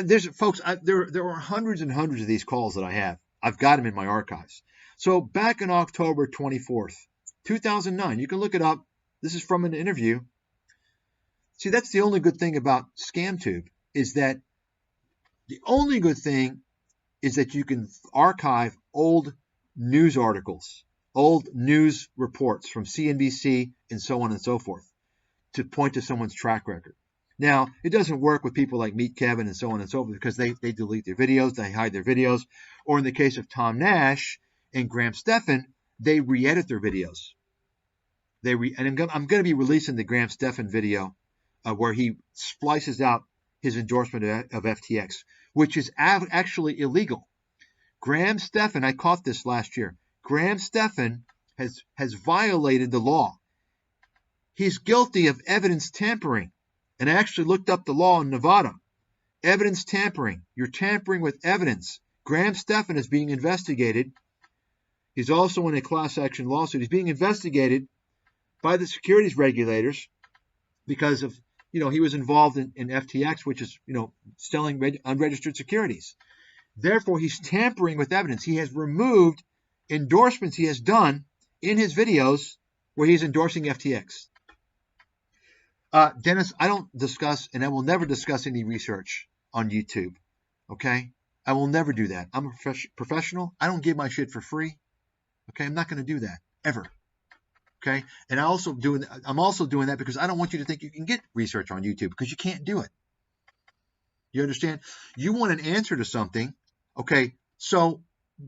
there's folks, there are hundreds and hundreds of these calls that I have. I've got them in my archives. So back in October 24th, 2009, you can look it up. This is from an interview. See, that's the only good thing about ScamTube, is that the only good thing is that you can archive old news articles, old news reports from CNBC and so on and so forth to point to someone's track record. Now, it doesn't work with people like Meet Kevin and so on and so forth because they delete their videos, they hide their videos, or in the case of Tom Nash and Graham Stephan, they re-edit their videos. And I'm going to be releasing the Graham Stephan video where he splices out his endorsement of FTX, which is actually illegal. Graham Stephan, I caught this last year. Graham Stephan has violated the law. He's guilty of evidence tampering. And I actually looked up the law in Nevada. Evidence tampering. You're tampering with evidence. Graham Stephan is being investigated. He's also in a class action lawsuit. He's being investigated by the securities regulators because of, he was involved in FTX, which is, selling unregistered securities. Therefore, he's tampering with evidence. He has removed endorsements he has done in his videos where he's endorsing FTX. Dennis, I don't discuss, and I will never discuss any research on YouTube. Okay? I will never do that. I'm a professional. I don't give my shit for free. Okay? I'm not going to do that ever. Okay? And I'm also doing that because I don't want you to think you can get research on YouTube because you can't do it. You understand? You want an answer to something. Okay? So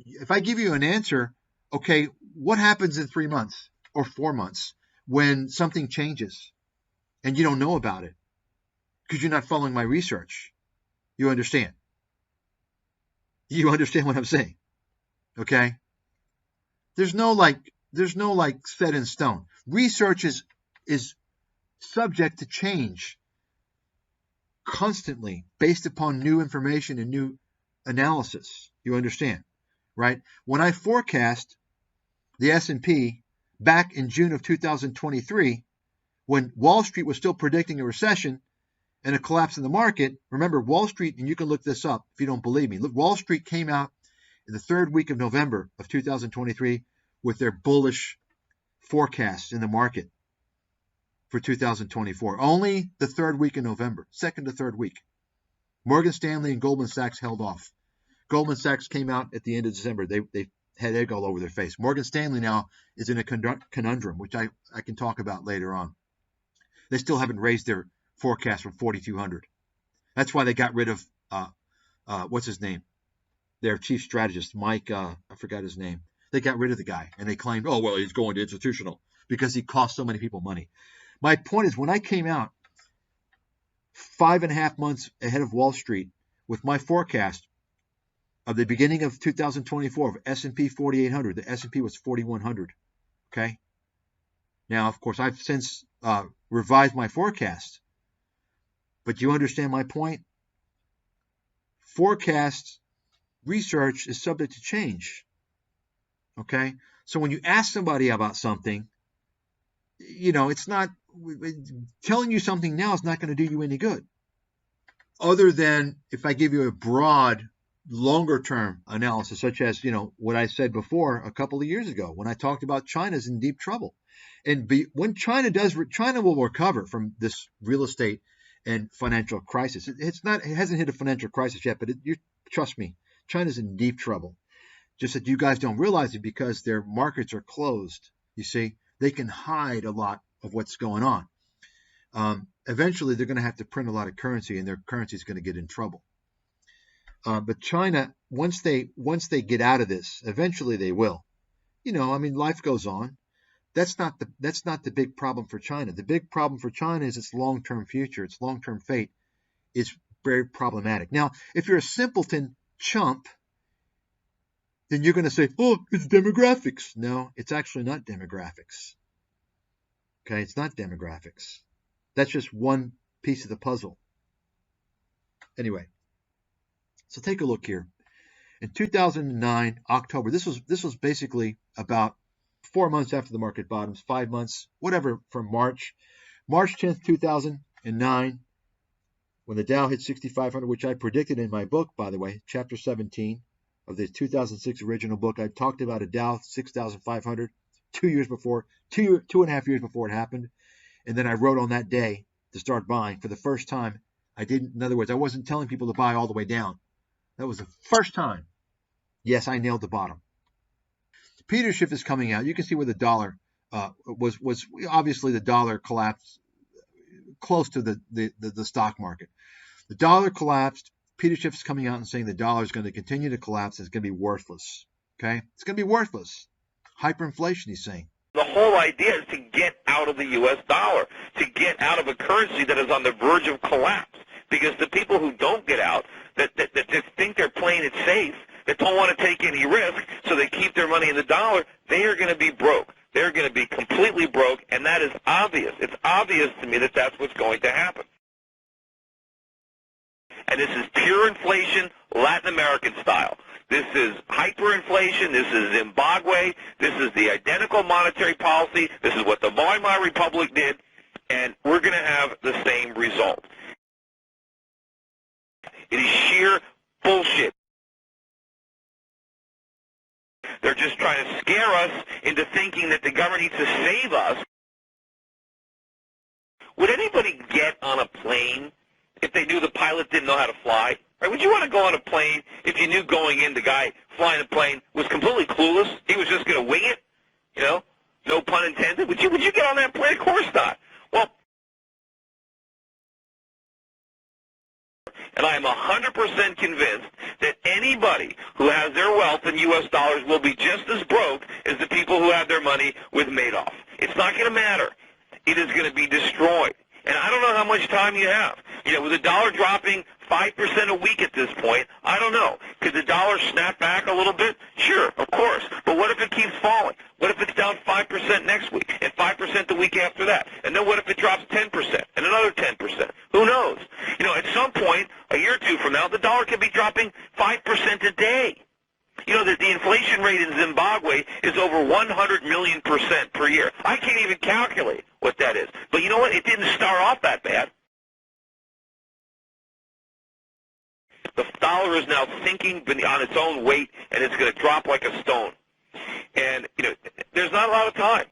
if I give you an answer, okay, what happens in 3 months or 4 months when something changes? And you don't know about it because you're not following my research. You understand? You understand what I'm saying? Okay? There's no set in stone. Research is subject to change constantly based upon new information and new analysis. You understand? Right? When I forecast the S&P back in June of 2023, when Wall Street was still predicting a recession and a collapse in the market, remember Wall Street, and you can look this up if you don't believe me. Look, Wall Street came out in the third week of November of 2023 with their bullish forecasts in the market for 2024. Only the third week in November, second to third week. Morgan Stanley and Goldman Sachs held off. Goldman Sachs came out at the end of December. They had egg all over their face. Morgan Stanley now is in a conundrum, which I can talk about later on. They still haven't raised their forecast from 4,200. That's why they got rid of, what's his name? Their chief strategist, Mike, I forgot his name. They got rid of the guy, and they claimed, oh, well, he's going to institutional because he cost so many people money. My point is, when I came out 5.5 months ahead of Wall Street with my forecast of the beginning of 2024 of S&P 4,800, the S&P was 4,100, okay? Now, of course, I've since revised my forecast. But you understand my point? Forecast research is subject to change. Okay? So when you ask somebody about something, it's not, telling you something now is not going to do you any good. Other than if I give you a broad, longer term analysis, such as, what I said before a couple of years ago when I talked about China's in deep trouble. And when China will recover from this real estate and financial crisis. It hasn't hit a financial crisis yet, but trust me, China's in deep trouble. Just that you guys don't realize it because their markets are closed. You see, they can hide a lot of what's going on. Eventually, they're going to have to print a lot of currency, and their currency is going to get in trouble. But China, once they get out of this, eventually they will. Life goes on. That's not the big problem for China. The big problem for China is its long-term future, its long-term fate is very problematic. Now, if you're a simpleton chump, then you're going to say, oh, it's demographics. No, it's actually not demographics. Okay, it's not demographics. That's just one piece of the puzzle. Anyway, so take a look here. In 2009, October, this was basically about 4 months after the market bottoms, 5 months, whatever, from March 10th, 2009, when the Dow hit 6,500, which I predicted in my book, by the way, chapter 17 of the 2006 original book, I talked about a Dow 6,500 2 years before, 2.5 years before it happened. And then I wrote on that day to start buying for the first time. In other words, I wasn't telling people to buy all the way down. That was the first time. Yes, I nailed the bottom. Peter Schiff is coming out. You can see where the dollar was obviously the dollar collapsed close to the stock market. The dollar collapsed. Peter Schiff is coming out and saying the dollar is going to continue to collapse. It's going to be worthless. Okay? It's going to be worthless. Hyperinflation, he's saying. The whole idea is to get out of the U.S. dollar, to get out of a currency that is on the verge of collapse. Because the people who don't get out, that think they're playing it safe, that don't want to take any risk, so they keep their money in the dollar, they are going to be broke. They're going to be completely broke, and that is obvious. It's obvious to me that that's what's going to happen. And this is pure inflation, Latin American style. This is hyperinflation. This is Zimbabwe. This is the identical monetary policy. This is what the Weimar Republic did, and we're going to have the same result. It is sheer bullshit. They're just trying to scare us into thinking that the government needs to save us. Would anybody get on a plane if they knew the pilot didn't know how to fly? Right? Would you want to go on a plane if you knew going in the guy flying the plane was completely clueless? He was just going to wing it? You know? No pun intended. Would you get on that plane? Of course not. Well, and I am 100% convinced that anybody who has their wealth in U.S. dollars will be just as broke as the people who have their money with Madoff. It's not going to matter. It is going to be destroyed. And I don't know how much time you have. You know, with the dollar dropping 5% a week at this point, I don't know. Could the dollar snap back a little bit? Sure, of course. But what if it keeps falling? What if it's down 5% next week and 5% the week after that? And then what if it drops 10% and another 10%? Who knows? You know, at some point, a year or two from now, the dollar could be dropping 5% a day. You know that the inflation rate in Zimbabwe is over 100 million% per year. I can't even calculate what that is. But you know what? It didn't start off that bad. The dollar is now sinking on its own weight, and it's going to drop like a stone. And, you know, there's not a lot of time.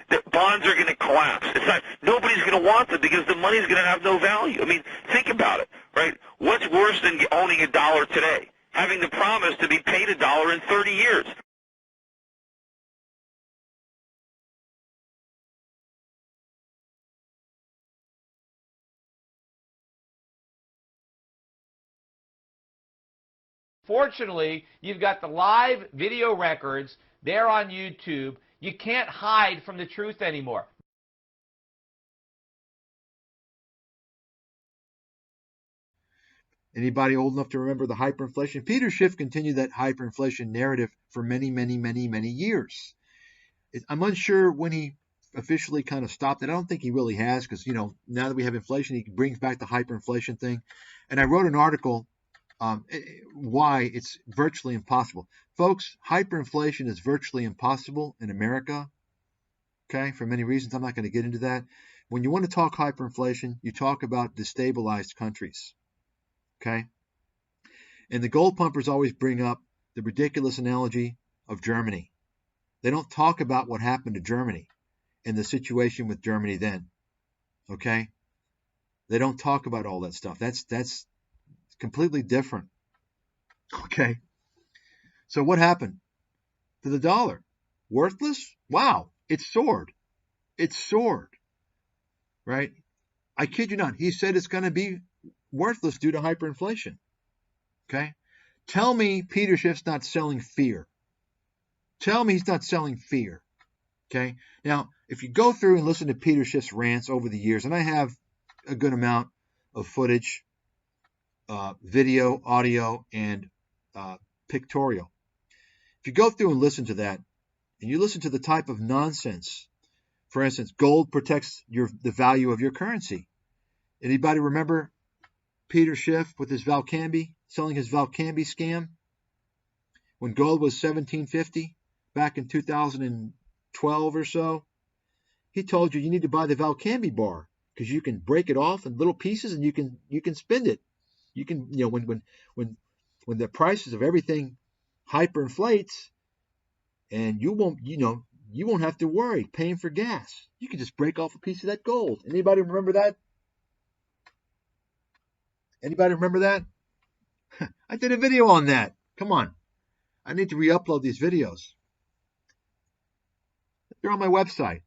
The bonds are going to collapse. Nobody's going to want them because the money's going to have no value. I mean, think about it, right? What's worse than owning a dollar today? Having the promise to be paid a dollar in 30 years. Fortunately, you've got the live video records there on YouTube. You can't hide from the truth anymore. Anybody old enough to remember the hyperinflation? Peter Schiff continued that hyperinflation narrative for many, many, many, many years. I'm unsure when he officially kind of stopped it. I don't think he really has because, you know, now that we have inflation, he brings back the hyperinflation thing. And I wrote an article why it's virtually impossible. Folks, hyperinflation is virtually impossible in America, okay, for many reasons. I'm not going to get into that. When you want to talk hyperinflation, you talk about destabilized countries. Okay? And the gold pumpers always bring up the ridiculous analogy of Germany. They don't talk about what happened to Germany and the situation with Germany then. Okay? They don't talk about all that stuff. That's completely different. Okay? So what happened to the dollar? Worthless? Wow, it soared. It soared. Right? I kid you not. He said it's going to be worthless due to hyperinflation. Okay? Tell me Peter Schiff's not selling fear. Tell me he's not selling fear. Okay? Now, if you go through and listen to Peter Schiff's rants over the years, and I have a good amount of footage, video, audio, and pictorial. If you go through and listen to that, and you listen to the type of nonsense, for instance, gold protects the value of your currency. Anybody remember Peter Schiff with his Valcambi, selling his Valcambi scam? When gold was $17.50 back in 2012 or so, he told you need to buy the Valcambi bar because you can break it off in little pieces and you can spend it. You can, when the prices of everything hyperinflates, and you won't have to worry paying for gas. You can just break off a piece of that gold. Anybody remember that? Anybody remember that? I did a video on that. Come on. I need to re-upload these videos. They're on my website.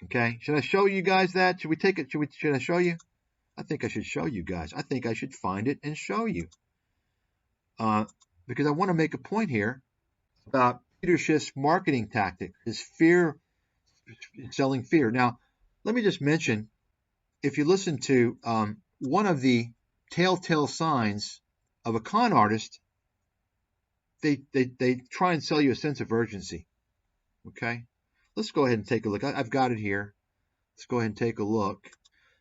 Okay. Should I show you guys that? Should we take it? Should I show you? I think I should show you guys. I think I should find it and show you. Because I want to make a point here about Peter Schiff's marketing tactic, his fear, selling fear. Now, let me just mention, if you listen to one of the telltale signs of a con artist, they try and sell you a sense of urgency. Okay, let's go ahead and take a look. I've got it here. Let's go ahead and take a look.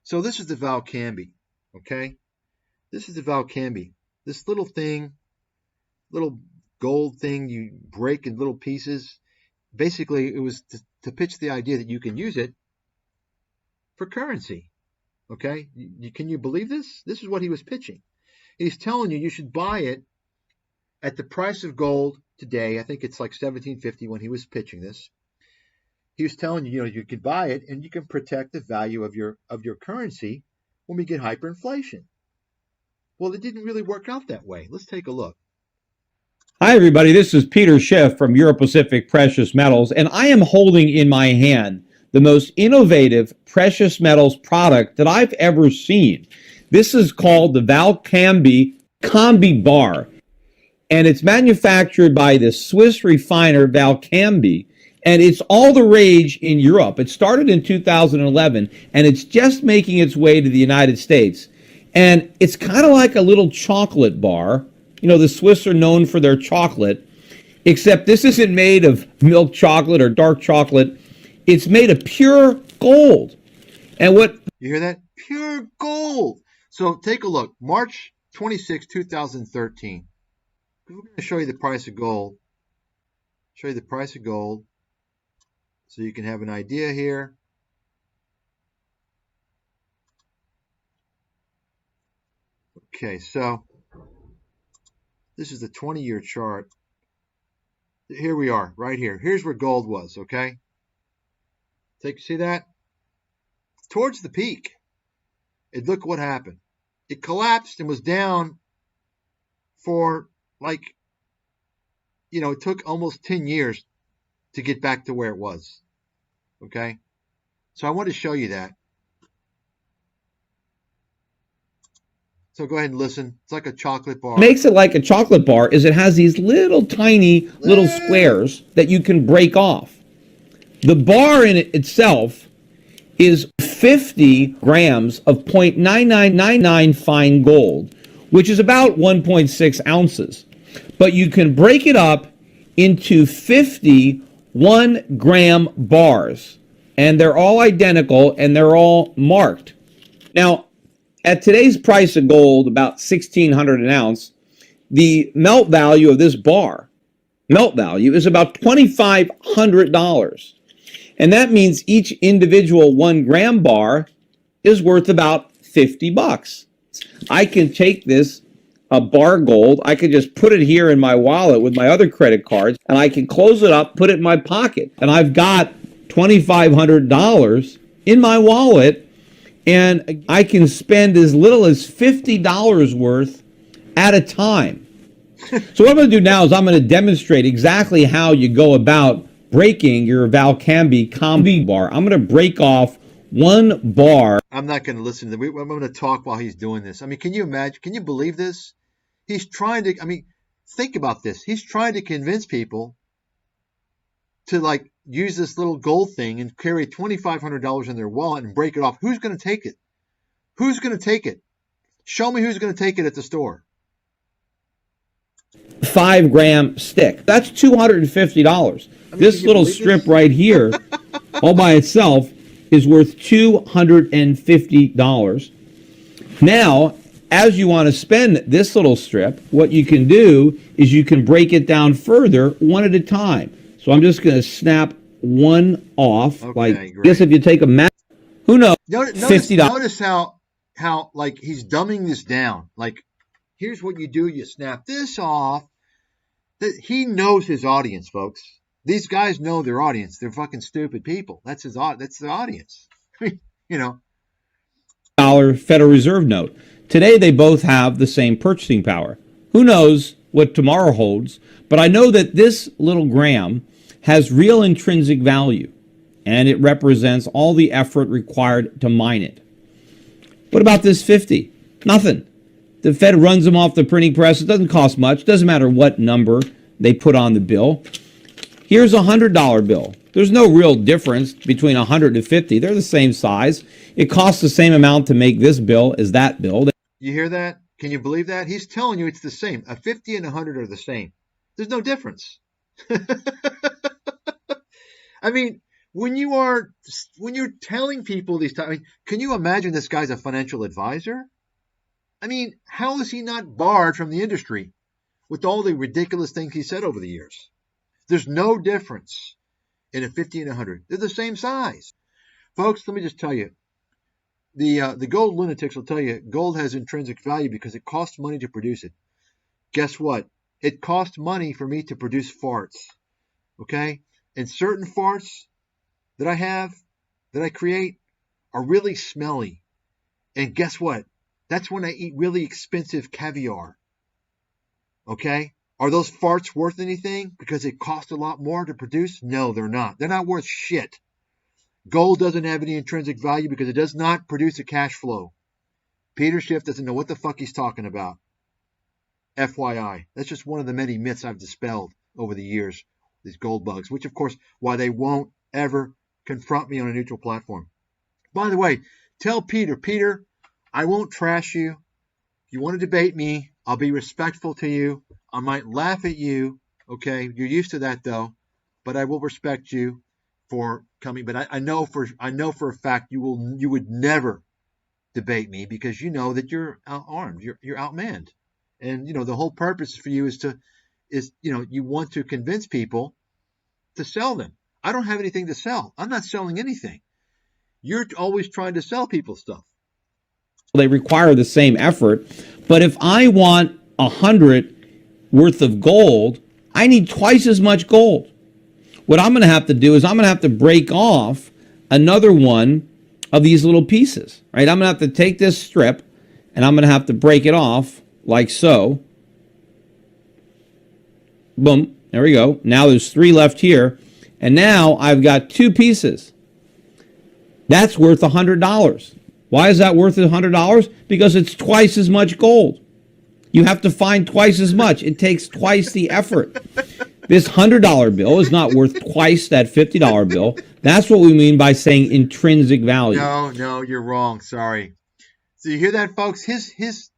So this is the Valcambi. Okay, this is the Valcambi. This little thing, little gold thing you break in little pieces. Basically, it was to pitch the idea that you can use it for currency. Okay, can you believe this? This is what he was pitching. He's telling you should buy it at the price of gold today. I think it's like $17.50 when he was pitching this. He was telling you, you could buy it and you can protect the value of your currency when we get hyperinflation. Well, it didn't really work out that way. Let's take a look. Hi, everybody. This is Peter Schiff from Euro Pacific Precious Metals, and I am holding in my hand the most innovative precious metals product that I've ever seen. This is called the Valcambi Combi Bar, and it's manufactured by the Swiss refiner Valcambi, and it's all the rage in Europe. It started in 2011, and it's just making its way to the United States. And it's kind of like a little chocolate bar. The Swiss are known for their chocolate, except this isn't made of milk chocolate or dark chocolate. It's made of pure gold. And what... You hear that? Pure gold. So take a look. March 26, 2013. We're going to show you the price of gold. Show you the price of gold so you can have an idea here. Okay, so this is the 20-year chart. Here we are, right here. Here's where gold was, okay? See that? Towards the peak. And look what happened. It collapsed and was down for it took almost 10 years to get back to where it was. Okay? So I want to show you that. So go ahead and listen. It's like a chocolate bar. What makes it like a chocolate bar is it has these little tiny little squares that you can break off. The bar in itself is 50 grams of 0.9999 fine gold, which is about 1.6 ounces. But you can break it up into 50 1-gram bars, and they're all identical and they're all marked. Now, at today's price of gold, about $1,600 an ounce, the melt value of this bar, is about $2,500. And that means each individual 1-gram bar is worth about $50. I can take this bar gold, I could just put it here in my wallet with my other credit cards, and I can close it up, put it in my pocket, and I've got $2,500 in my wallet, and I can spend as little as $50 worth at a time. So what I'm going to do now is I'm going to demonstrate exactly how you go about breaking your Valcambi Combi Bar. I'm going to break off one bar. I'm not going to listen to them. I'm going to talk while he's doing this. I mean, can you imagine? Can you believe this? He's trying to, think about this. He's trying to convince people to use this little gold thing and carry $2,500 in their wallet and break it off. Who's going to take it? Who's going to take it? Show me who's going to take it at the store. 5-gram stick. That's $250. This little strip right here, all by itself, is worth $250. Now, as you want to spend this little strip, what you can do is you can break it down further one at a time. So I'm just going to snap one off. Okay, great. I guess if you take a Who knows? Notice how like he's dumbing this down. Like, here's what you do: you snap this off. He knows his audience, folks. These guys know their audience. They're fucking stupid people. That's their audience. You know. Federal Reserve note. Today they both have the same purchasing power. Who knows what tomorrow holds, but I know that this little gram has real intrinsic value, and it represents all the effort required to mine it. What about this 50? Nothing. The Fed runs them off the printing press. It doesn't cost much. It doesn't matter what number they put on the bill. Here's a $100 bill. There's no real difference between 100 and 50. They're the same size. It costs the same amount to make this bill as that bill. You hear that? Can you believe that? He's telling you it's the same. A 50 and 100 are the same. There's no difference. I mean, when you're telling people these times, I mean, can you imagine this guy's a financial advisor? I mean, how is he not barred from the industry with all the ridiculous things he said over the years? There's no difference in a 50 and 100. They're the same size. Folks, let me just tell you, the gold lunatics will tell you gold has intrinsic value because it costs money to produce it. Guess what? It costs money for me to produce farts. Okay? And certain farts that I create, are really smelly. And guess what? That's when I eat really expensive caviar. Okay? Are those farts worth anything because it costs a lot more to produce? No, they're not. They're not worth shit. Gold doesn't have any intrinsic value because it does not produce a cash flow. Peter Schiff doesn't know what the fuck he's talking about. FYI. That's just one of the many myths I've dispelled over the years. These gold bugs, which of course, why they won't ever confront me on a neutral platform. By the way, tell Peter, I won't trash you. If you want to debate me, I'll be respectful to you. I might laugh at you. Okay, you're used to that though, but I will respect you for coming. But I know for a fact you would never debate me because you know that you're outarmed, you're outmanned, and you know the whole purpose for you is you want to convince people to sell them. I don't have anything to sell. I'm not selling anything. You're always trying to sell people stuff. They require the same effort, but if I want 100 worth of gold, I need twice as much gold. What I'm going to have to do is I'm going to have to break off another one of these little pieces, right? I'm going to have to take this strip and I'm going to have to break it off like so. Boom. There we go. Now there's 3 left here. And now I've got 2 pieces. That's worth $100. Why is that worth $100? Because it's twice as much gold. You have to find twice as much. It takes twice the effort. This $100 bill is not worth twice that $50 bill. That's what we mean by saying intrinsic value. No, you're wrong. Sorry. So you hear that, folks? His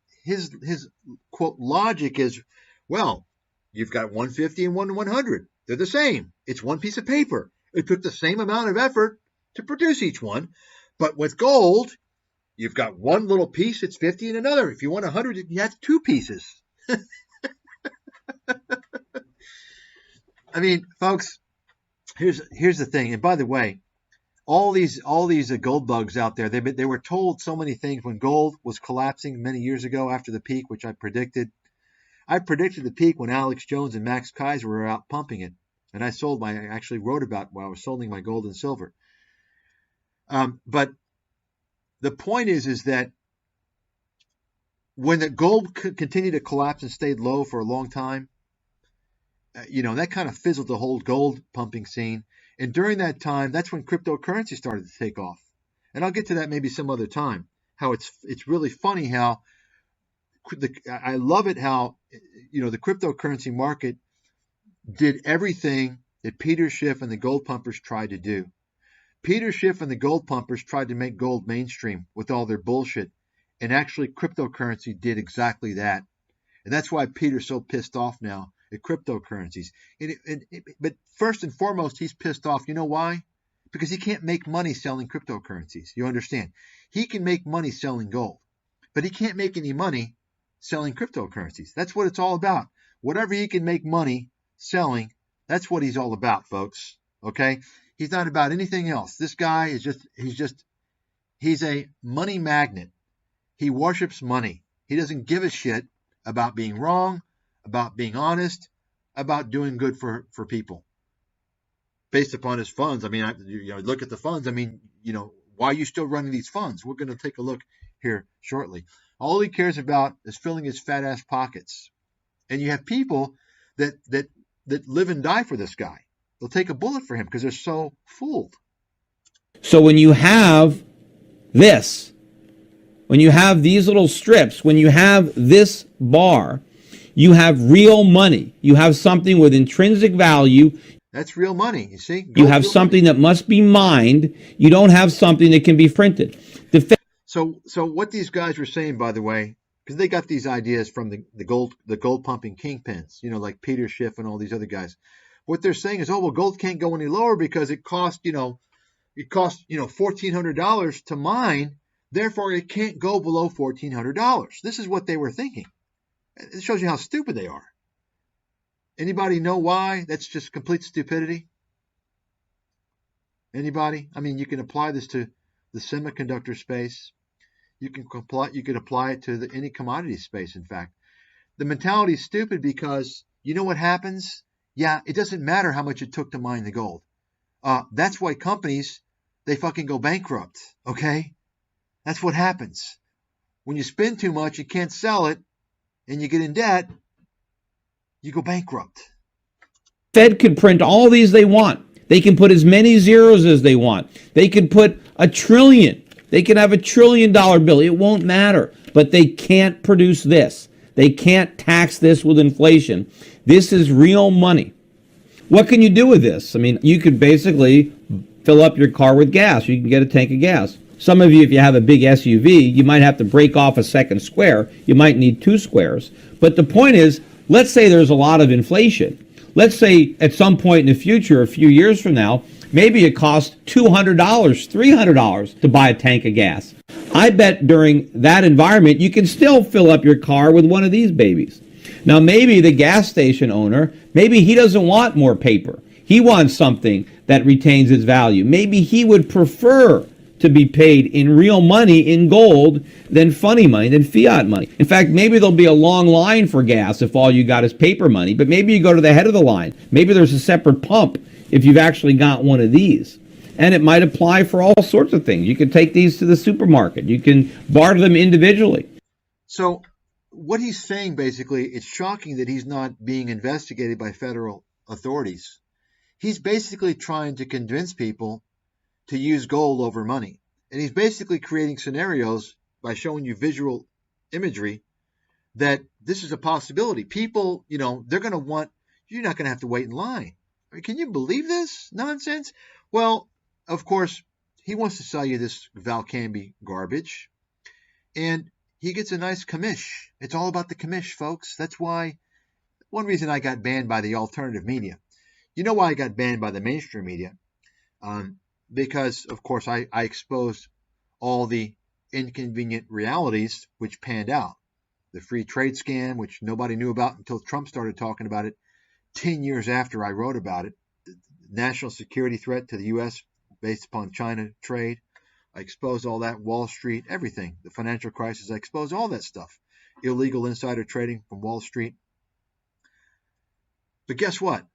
quote logic is, well, you've got 150 and 100. They're the same. It's one piece of paper. It took the same amount of effort to produce each one. But with gold, you've got one little piece, it's 50, and another. If you want 100, you have 2 pieces. I mean, folks, here's the thing. And by the way, all these gold bugs out there, they were told so many things when gold was collapsing many years ago after the peak, which I predicted. I predicted the peak when Alex Jones and Max Kaiser were out pumping it. And I actually wrote about while I was selling my gold and silver. But the point is that when the gold continued to collapse and stayed low for a long time, that kind of fizzled the whole gold pumping scene. And during that time, that's when cryptocurrency started to take off. And I'll get to that maybe some other time. How it's really funny how I love it how the cryptocurrency market did everything that Peter Schiff and the gold pumpers tried to do. Peter Schiff and the gold pumpers tried to make gold mainstream with all their bullshit. And actually, cryptocurrency did exactly that. And that's why Peter's so pissed off now at cryptocurrencies. But first and foremost, he's pissed off. You know why? Because he can't make money selling cryptocurrencies. You understand? He can make money selling gold. But he can't make any money selling cryptocurrencies. That's what it's all about. Whatever he can make money selling, that's what he's all about, folks. Okay? He's not about anything else. This guy is He's a money magnet. He worships money. He doesn't give a shit about being wrong, about being honest, about doing good for people. Based upon his funds, I mean, look at the funds. I mean, why are you still running these funds? We're going to take a look here shortly. All he cares about is filling his fat ass pockets. And you have people that live and die for this guy. They'll take a bullet for him because they're so fooled. So when you have this, when you have these little strips, when you have this bar, you have real money. You have something with intrinsic value. That's real money, you see? You have something that must be mined. You don't have something that can be printed. So what these guys were saying, by the way, because they got these ideas from the gold pumping kingpins, like Peter Schiff and all these other guys. What they're saying is, well, gold can't go any lower because it costs $1,400 to mine. Therefore, it can't go below $1,400. This is what they were thinking. It shows you how stupid they are. Anybody know why? That's just complete stupidity. Anybody? I mean, you can apply this to the semiconductor space. You can apply it to any commodity space. In fact, the mentality is stupid because you know what happens? Yeah, it doesn't matter how much it took to mine the gold. That's why companies, they fucking go bankrupt. Okay, that's what happens when you spend too much. You can't sell it, and you get in debt. You go bankrupt. Fed could print all these they want. They can put as many zeros as they want. They could put $1 trillion. They can have $1 trillion bill. It won't matter. But they can't produce this. They can't tax this with inflation. This is real money. What can you do with this? I mean, you could basically fill up your car with gas. You can get a tank of gas. Some of you, if you have a big SUV, you might have to break off a second square. You might need 2 squares. But the point is, let's say there's a lot of inflation. Let's say at some point in the future, a few years from now, maybe it costs $200, $300 to buy a tank of gas. I bet during that environment, you can still fill up your car with one of these babies. Now, maybe the gas station owner, maybe he doesn't want more paper. He wants something that retains its value. Maybe he would prefer to be paid in real money, in gold, than funny money, than fiat money. In fact, maybe there'll be a long line for gas if all you got is paper money, but maybe you go to the head of the line. Maybe there's a separate pump if you've actually got one of these. And it might apply for all sorts of things. You can take these to the supermarket. You can barter them individually. So what he's saying, basically, it's shocking that he's not being investigated by federal authorities. He's basically trying to convince people to use gold over money. And he's basically creating scenarios by showing you visual imagery that this is a possibility. People, they're going to want, you're not going to have to wait in line. I mean, can you believe this nonsense? Well, of course, he wants to sell you this Valcambi garbage. And he gets a nice commish. It's all about the commish, folks. That's why, one reason I got banned by the alternative media. You know why I got banned by the mainstream media? Because, of course, I exposed all the inconvenient realities which panned out. The free trade scam, which nobody knew about until Trump started talking about it 10 years after I wrote about it. The national security threat to the U.S. based upon China trade. I exposed all that. Wall Street, everything. The financial crisis, I exposed all that stuff. Illegal insider trading from Wall Street. But guess what?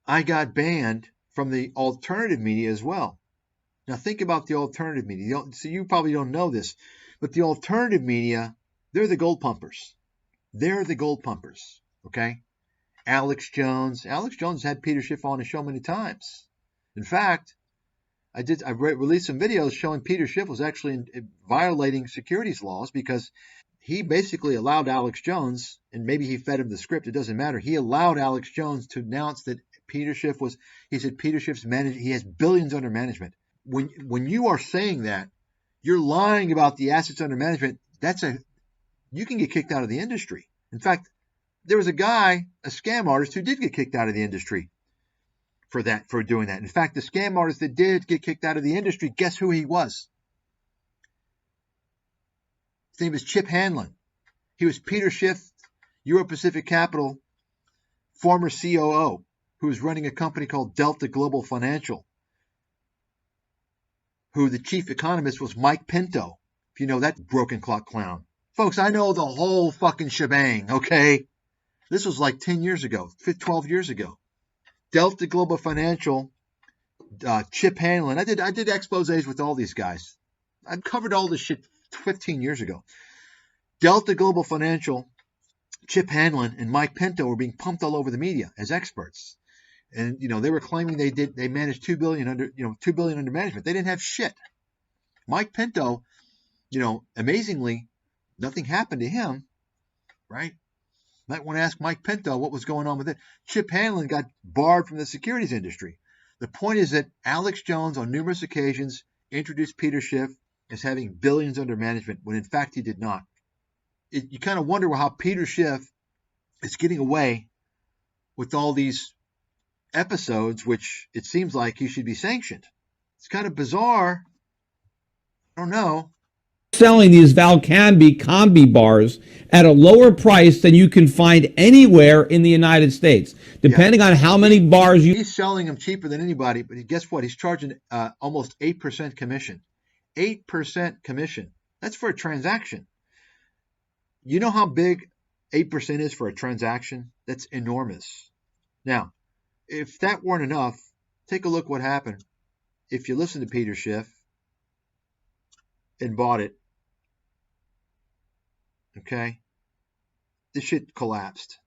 I got banned from the alternative media as well. Now think about the alternative media. So you probably don't know this, but the alternative media, they're the gold pumpers. They're the gold pumpers, okay? Alex Jones had Peter Schiff on his show many times. In fact, I released some videos showing Peter Schiff was actually violating securities laws because he basically allowed Alex Jones, and maybe he fed him the script, it doesn't matter. He allowed Alex Jones to announce that Peter Schiff Peter Schiff's managed, he has billions under management. When you are saying that, you're lying about the assets under management. You can get kicked out of the industry. In fact, there was a guy, a scam artist, who did get kicked out of the industry for doing that. In fact, the scam artist that did get kicked out of the industry, guess who he was? His name is Chip Hanlon. He was Peter Schiff, Euro Pacific Capital, former COO, who was running a company called Delta Global Financial, who the chief economist was Mike Pinto, if you know that broken clock clown. Folks, I know the whole fucking shebang, okay? This was like 10 years ago, 12 years ago. Delta Global Financial, Chip Hanlon. I did exposés with all these guys. I covered all this shit 15 years ago. Delta Global Financial, Chip Hanlon, and Mike Pinto were being pumped all over the media as experts. And, they were claiming they managed $2 billion under management. They didn't have shit. Mike Pinto, amazingly, nothing happened to him, right? Might want to ask Mike Pinto what was going on with it. Chip Hanlon got barred from the securities industry. The point is that Alex Jones on numerous occasions introduced Peter Schiff as having billions under management when in fact he did not. You kind of wonder how Peter Schiff is getting away with all these episodes, which it seems like he should be sanctioned. It's kind of bizarre. I don't know. Selling these Valcambi combi bars at a lower price than you can find anywhere in the United States, depending on how many bars He's selling them cheaper than anybody, but guess what? He's charging almost 8% commission. 8% commission. That's for a transaction. You know how big 8% is for a transaction? That's enormous. Now, if that weren't enough, take a look what happened if you listen to Peter Schiff and bought it. Okay? This shit collapsed.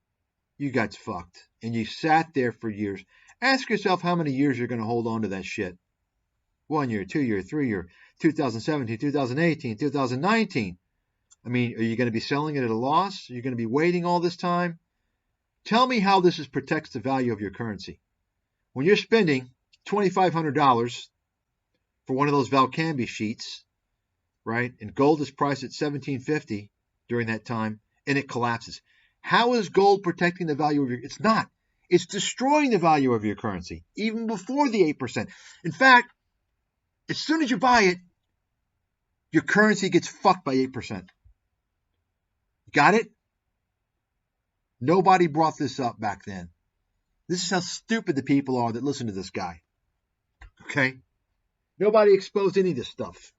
You got fucked. And you sat there for years. Ask yourself how many years you're going to hold on to that shit. 1 year, 2 year, 3 year, 2017, 2018, 2019. I mean, are you going to be selling it at a loss? Are you going to be waiting all this time? Tell me how this protects the value of your currency. When you're spending $2,500 for one of those Valcambi sheets, right, and gold is priced at $1,750 during that time, and it collapses. How is gold protecting the value of your... It's not. It's destroying the value of your currency, even before the 8%. In fact, as soon as you buy it, your currency gets fucked by 8%. Got it? Nobody brought this up back then. This is how stupid the people are that listen to this guy. Okay? Nobody exposed any of this stuff.